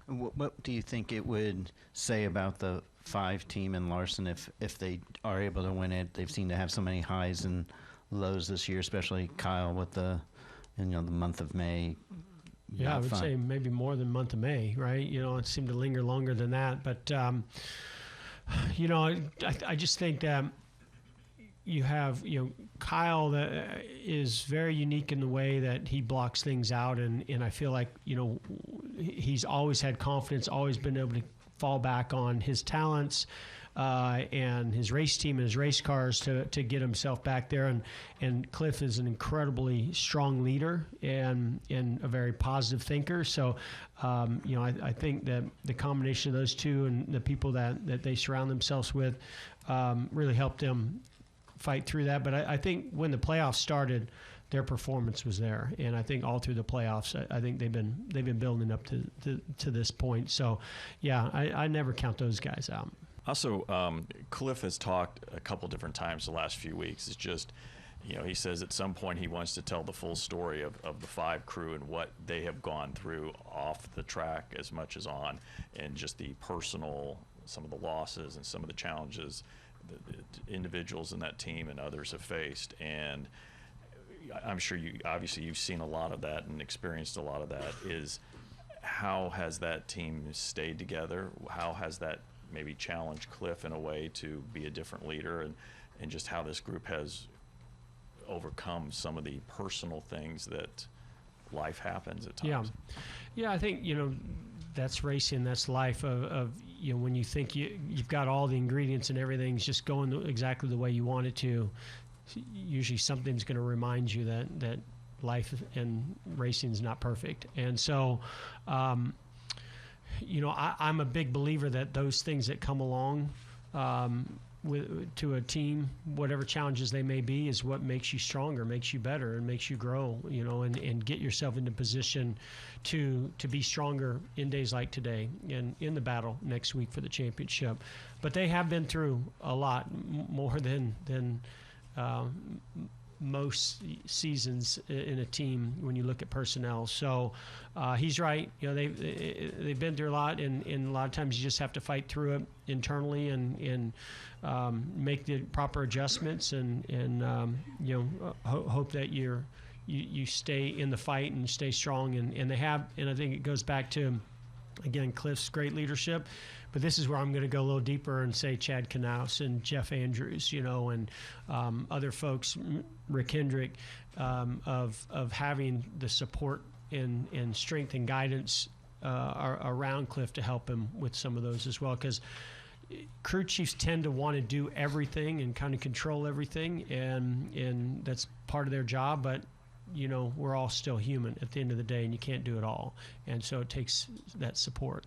What do you think it would say about the 5 team and Larson if they are able to win it? They've seemed to have so many highs and lows this year, especially Kyle with the month of May. Yeah, I would say maybe more than month of May, right? It seemed to linger longer than that. But, I just think that you have, Kyle that is very unique in the way that he blocks things out. And I feel like, he's always had confidence, always been able to fall back on his talents and his race team and his race cars to get himself back there. And Cliff is an incredibly strong leader and a very positive thinker. So, I think that the combination of those two and the people that they surround themselves with really helped them fight through that. But I think when the playoffs started, their performance was there, and I think all through the playoffs, I think they've been building up to this point. So, yeah, I never count those guys out. Also, Cliff has talked a couple different times the last few weeks. It's just, he says at some point he wants to tell the full story of the 5 crew and what they have gone through off the track as much as on, and just the personal, some of the losses and some of the challenges the individuals in that team and others have faced. And I'm sure you've seen a lot of that and experienced a lot of that. Is how has that team stayed together? How has that maybe challenged Cliff in a way to be a different leader, and just how this group has overcome some of the personal things that life happens at times? Yeah, I think, that's racing, that's life of when you think you've got all the ingredients and everything's just going exactly the way you want it to, usually something's going to remind you that life and racing is not perfect. And so, I'm a big believer that those things that come along to a team, whatever challenges they may be, is what makes you stronger, makes you better, and makes you grow, and get yourself into position to be stronger in days like today and in the battle next week for the championship. But they have been through a lot more than most seasons in a team when you look at personnel. So he's right. They've been through a lot, and a lot of times you just have to fight through it internally and make the proper adjustments and hope that you stay in the fight and stay strong. And they have. And I think it goes back to, again, Cliff's great leadership. But this is where I'm going to go a little deeper and say Chad Knaus and Jeff Andrews, and other folks, Rick Hendrick, of having the support and strength and guidance around Cliff to help him with some of those as well. Because crew chiefs tend to want to do everything and kind of control everything, and that's part of their job. But we're all still human at the end of the day, and you can't do it all. And so it takes that support.